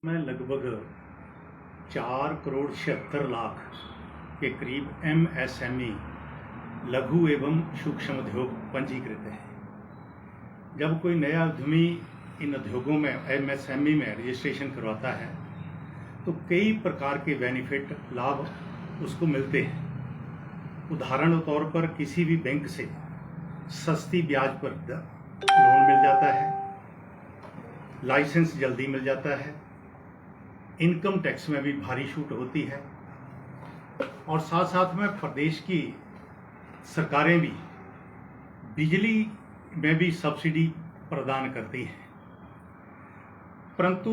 में लगभग 4,76,00,000 के करीब MSME लघु एवं सूक्ष्म उद्योग पंजीकृत हैं। जब कोई नया उद्यमी इन उद्योगों में MSME में रजिस्ट्रेशन करवाता है तो कई प्रकार के बेनिफिट लाभ उसको मिलते हैं। उदाहरण के तौर पर किसी भी बैंक से सस्ती ब्याज पर लोन मिल जाता है, लाइसेंस जल्दी मिल जाता है, इनकम टैक्स में भी भारी छूट होती है और साथ साथ में प्रदेश की सरकारें भी बिजली में भी सब्सिडी प्रदान करती हैं। परंतु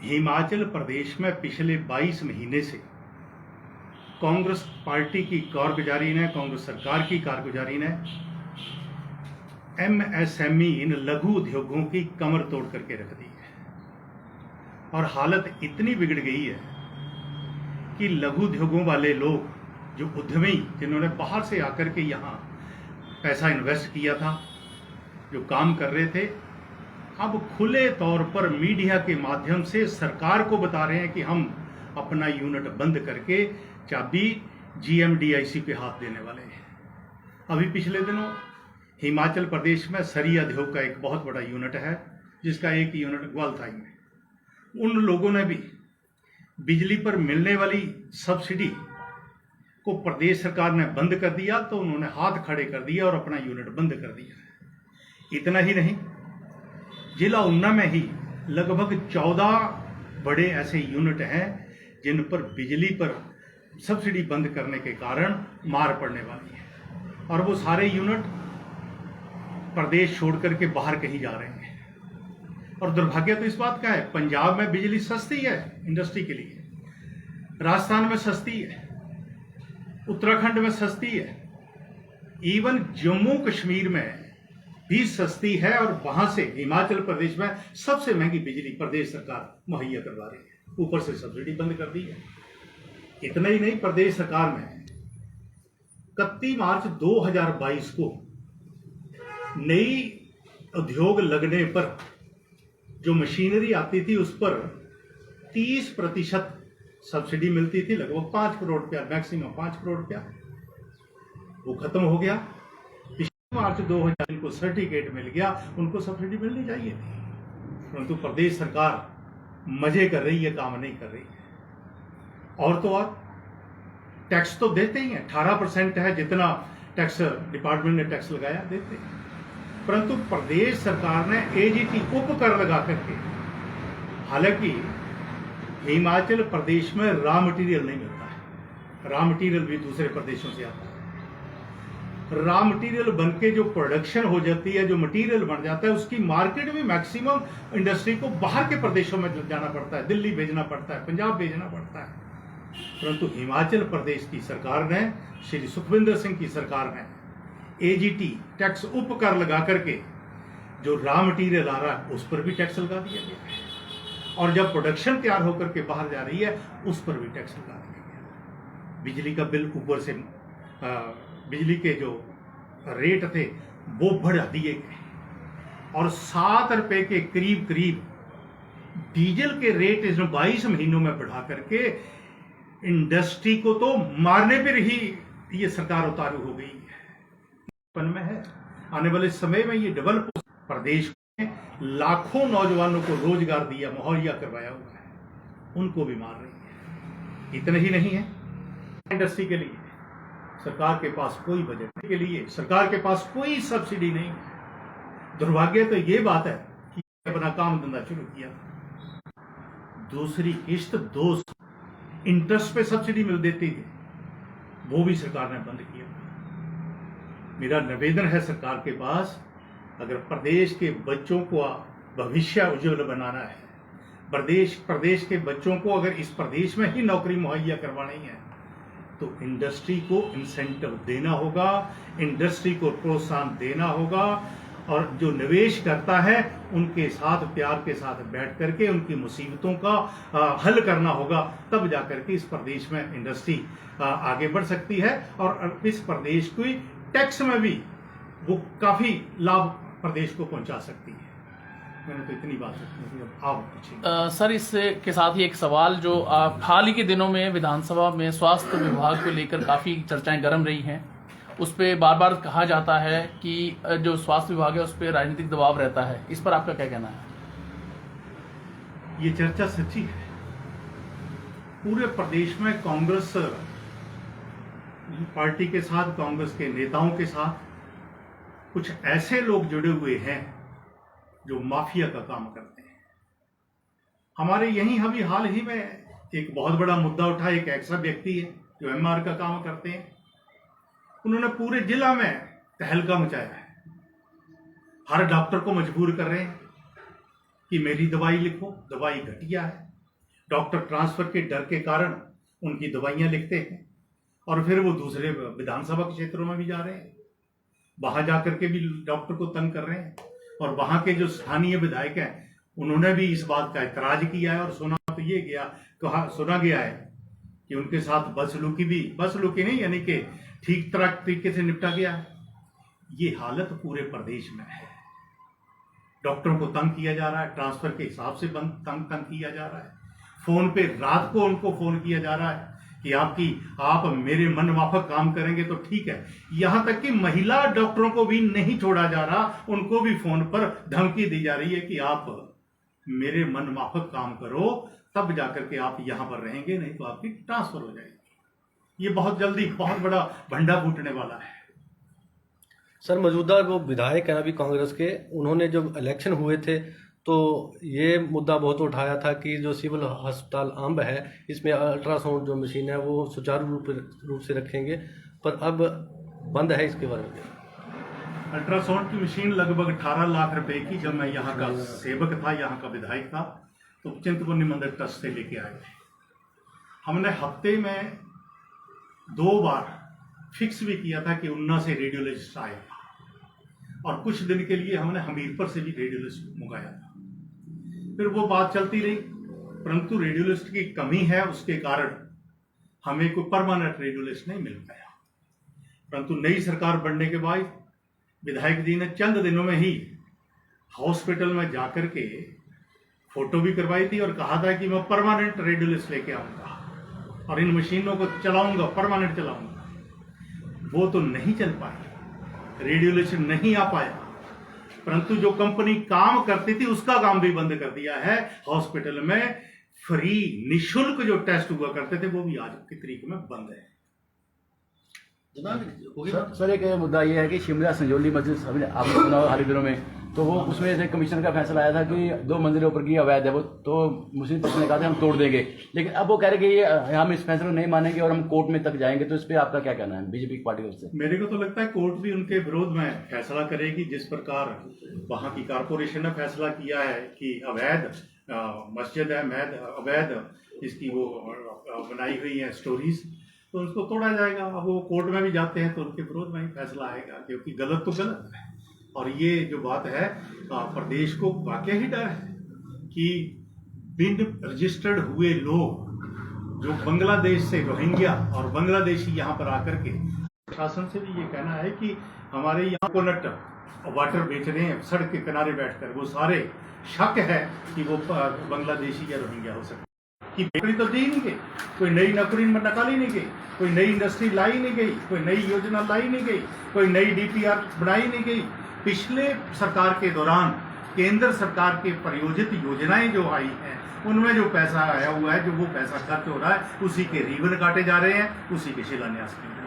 हिमाचल प्रदेश में पिछले 22 महीने से कांग्रेस पार्टी की कारगुजारी ने, कांग्रेस सरकार की कारगुजारी ने MSME इन लघु उद्योगों की कमर तोड़ करके रख दी है और हालत इतनी बिगड़ गई है कि लघु उद्योगों वाले लोग, जो उद्यमी जिन्होंने बाहर से आकर के यहाँ पैसा इन्वेस्ट किया था, जो काम कर रहे थे, अब खुले तौर पर मीडिया के माध्यम से सरकार को बता रहे हैं कि हम अपना यूनिट बंद करके चाबी GMDIC पे हाथ देने वाले हैं। अभी पिछले दिनों हिमाचल प्रदेश में सरिया उद्योग का एक बहुत बड़ा यूनिट है, जिसका एक यूनिट ग्वालथाई में, उन लोगों ने भी बिजली पर मिलने वाली सब्सिडी को प्रदेश सरकार ने बंद कर दिया, तो उन्होंने हाथ खड़े कर दिया और अपना यूनिट बंद कर दिया। इतना ही नहीं, जिला ऊना में ही लगभग 14 बड़े ऐसे यूनिट हैं जिन पर बिजली पर सब्सिडी बंद करने के कारण मार पड़ने वाली है और वो सारे यूनिट प्रदेश छोड़ करके बाहर कहीं जा रहे हैं। और दुर्भाग्य तो इस बात का है, पंजाब में बिजली सस्ती है इंडस्ट्री के लिए, राजस्थान में सस्ती है, उत्तराखंड में सस्ती है, इवन जम्मू कश्मीर में भी सस्ती है और वहां से हिमाचल प्रदेश में सबसे महंगी बिजली प्रदेश सरकार मुहैया करवा रही है, ऊपर से सब्सिडी बंद कर दी है। इतना ही नहीं, प्रदेश सरकार में 31 मार्च 2022 को नई उद्योग लगने पर जो मशीनरी आती थी उस पर 30% सब्सिडी मिलती थी, लगभग 5 करोड़ रुपया, मैक्सिमम 5 करोड़ रुपया, वो खत्म हो गया। पिछले मार्च 2000 को सर्टिफिकेट मिल गया, उनको सब्सिडी मिलनी चाहिए थी, परंतु प्रदेश सरकार मजे कर रही है, काम नहीं कर रही है। और तो और टैक्स तो देते ही हैं, 18% है जितना टैक्स डिपार्टमेंट ने टैक्स लगाया, देते हैं, परंतु प्रदेश सरकार ने AGT उपकर लगा करके, हालांकि हिमाचल प्रदेश में रॉ मटेरियल नहीं मिलता है, रॉ मटेरियल भी दूसरे प्रदेशों से आता है। रॉ मटेरियल बन के जो प्रोडक्शन हो जाती है, जो मटेरियल बन जाता है, उसकी मार्केट में मैक्सिमम इंडस्ट्री को बाहर के प्रदेशों में जाना पड़ता है, दिल्ली भेजना पड़ता है, पंजाब भेजना पड़ता है। परंतु हिमाचल प्रदेश की सरकार ने, श्री सुखविंदर सिंह की सरकार ने AGT टैक्स उपकर लगा करके जो रॉ मटेरियल आ रहा है उस पर भी टैक्स लगा दिया गया है और जब प्रोडक्शन तैयार होकर के बाहर जा रही है उस पर भी टैक्स लगा दिया गया। बिजली का बिल ऊपर से बिजली के जो रेट थे वो बढ़ा दिए गए और 7 रुपए के करीब करीब डीजल के रेट इस 22 महीनों में बढ़ा करके इंडस्ट्री को तो मारने पर ही ये सरकार उतारू हो गई है। में है, आने वाले समय में ये डेवलप प्रदेश में लाखों नौजवानों को रोजगार दिया, मुहैया करवाया हुआ है, उनको भी मार रही है। इतना ही नहीं है, इंडस्ट्री के लिए सरकार के पास कोई बजट के लिए सरकार के पास कोई सब्सिडी नहीं है। दुर्भाग्य तो ये बात है कि अपना काम धंधा शुरू किया, दूसरी किस्त 2 इंटरेस्ट पे सब्सिडी मिल देती थी, वो भी सरकार ने बंद किया। मेरा निवेदन है सरकार के पास, अगर प्रदेश के बच्चों को भविष्य उज्जवल बनाना है, प्रदेश के बच्चों को अगर इस प्रदेश में ही नौकरी मुहैया करवानी है, तो इंडस्ट्री को इंसेंटिव देना होगा, इंडस्ट्री को प्रोत्साहन देना होगा और जो निवेश करता है उनके साथ प्यार के साथ बैठ करके उनकी मुसीबतों का हल करना होगा, तब जाकर के इस प्रदेश में इंडस्ट्री आगे बढ़ सकती है और इस प्रदेश की टैक्स में भी वो काफी लाभ प्रदेश को पहुंचा सकती है। मैंने तो इतनी बात रखी। अब आप पूछिए। सर, इससे के साथ ही एक सवाल जो आप हाल ही के दिनों में विधानसभा में स्वास्थ्य विभाग को लेकर काफ़ी चर्चाएं गर्म रही हैं। उस पर बार बार कहा जाता है कि जो स्वास्थ्य विभाग है उस पर राजनीतिक दबाव रहता है। इस पर आपका क्या कहना है? ये चर्चा सच्ची है। पूरे प्रदेश में कांग्रेस पार्टी के साथ, कांग्रेस के नेताओं के साथ कुछ ऐसे लोग जुड़े हुए हैं जो माफिया का काम करते हैं। हमारे यहीं अभी हाल ही में एक बहुत बड़ा मुद्दा उठा। एक ऐसा व्यक्ति है जो एमआर का काम करते हैं। उन्होंने पूरे जिला में तहलका मचाया है। हर डॉक्टर को मजबूर कर रहे हैं कि मेरी दवाई लिखो। दवाई घटिया है। डॉक्टर ट्रांसफर के डर के कारण उनकी दवाइयां लिखते हैं और फिर वो दूसरे विधानसभा क्षेत्रों में भी जा रहे हैं। वहां जाकर के भी डॉक्टर को तंग कर रहे हैं। और वहां के जो स्थानीय विधायक हैं उन्होंने भी इस बात का इतराज किया है। और सुना गया है कि उनके साथ बदसलूकी नहीं, यानी कि ठीक तरह तरीके से निपटा गया है। ये हालत पूरे प्रदेश में है। डॉक्टरों को तंग किया जा रहा है, ट्रांसफर के हिसाब से तंग किया जा रहा है। फोन पे रात को उनको फोन किया जा रहा है कि आप मेरे मन माफक काम करेंगे तो ठीक है। यहां तक कि महिला डॉक्टरों को भी नहीं छोड़ा जा रहा, उनको भी फोन पर धमकी दी जा रही है कि आप मेरे मन माफक काम करो, तब जाकर के आप यहां पर रहेंगे, नहीं तो आपकी ट्रांसफर हो जाएगी। ये बहुत जल्दी बहुत बड़ा भंडा फूटने वाला है। सर, मौजूदा वो विधायक हैं अभी कांग्रेस के, उन्होंने जब इलेक्शन हुए थे तो ये मुद्दा बहुत उठाया था कि जो सिविल अस्पताल अंब है इसमें अल्ट्रासाउंड जो मशीन है वो सुचारू रूप से रखेंगे, पर अब बंद है। इसके बारे में अल्ट्रासाउंड की मशीन लगभग 18 लाख रुपए की, जब मैं यहाँ का सेवक था, यहाँ का विधायक था, तो चिंतपूर्णी मंदिर ट्रस्ट से लेके आए थे। हमने हफ्ते में 2 बार फिक्स भी किया था कि उन्ना से रेडियोलॉजिस्ट आएगा, और कुछ दिन के लिए हमने हमीरपुर से भी रेडियोलॉजिस्ट मंगाया था। फिर वो बात चलती रही, परंतु रेडियोलॉजिस्ट की कमी है, उसके कारण हमें कोई परमानेंट रेडियोलॉजिस्ट नहीं मिल पाया। परंतु नई सरकार बनने के बाद विधायक जी ने चंद दिनों में ही हॉस्पिटल में जाकर के फोटो भी करवाई थी और कहा था कि मैं परमानेंट रेडियोलॉजिस्ट लेके आऊंगा और इन मशीनों को चलाऊंगा, परमानेंट चलाऊंगा। वो तो नहीं चल पाई, रेडियोलॉजिस्ट नहीं आ पाया। परंतु जो कंपनी काम करती थी उसका काम भी बंद कर दिया है। हॉस्पिटल में फ्री निशुल्क जो टेस्ट हुआ करते थे वो भी आज की तारीख में बंद है। सर, एक मुद्दा ये है कि शिमला संजौली मस्जिद आपने सुना हाल ही दिनों में, तो वो उसमें से कमीशन का फैसला आया था कि 2 मंजिलें ऊपर की अवैध है वो, तो मुस्लिम ने कहा था हम तोड़ देंगे, लेकिन अब वो कह रहे कि हम इस फैसले को नहीं मानेंगे और हम कोर्ट में तक जाएंगे। तो इस पर आपका क्या कहना है बीजेपी की पार्टी की ओर से? मेरे को तो लगता है कोर्ट भी उनके विरोध में फैसला करेगी। जिस प्रकार वहां की कारपोरेशन ने फैसला किया है कि अवैध मस्जिद है, अवैध इसकी वो बनाई हुई है स्टोरीज, तो उसको तोड़ा जाएगा। अब वो कोर्ट में भी जाते हैं तो उनके विरोध में ही फैसला आएगा, क्योंकि गलत तो गलत है। और ये जो बात है, प्रदेश को वाकई ही डर है कि बिन रजिस्टर्ड हुए लोग जो बांग्लादेश से रोहिंग्या और बांग्लादेशी यहाँ पर आकर के, शासन से भी ये कहना है कि हमारे यहाँ कोकोनट वाटर बेच रहे हैं सड़क के किनारे बैठकर, वो सारे शक है कि वो बांग्लादेशी या रोहिंग्या हो सकते कि नौकरी तो दी नहीं गई, कोई नई नौकरी निकाली नहीं गई, कोई नई इंडस्ट्री लाई नहीं गई, कोई नई योजना लाई नहीं गई, कोई नई डीपीआर बनाई नहीं गई। पिछले सरकार के दौरान केंद्र सरकार के प्रायोजित योजनाएं जो आई हैं उनमें जो पैसा आया हुआ है, जो वो पैसा खर्च हो रहा है, उसी के रिबन काटे जा रहे हैं, उसी के शिलान्यास किए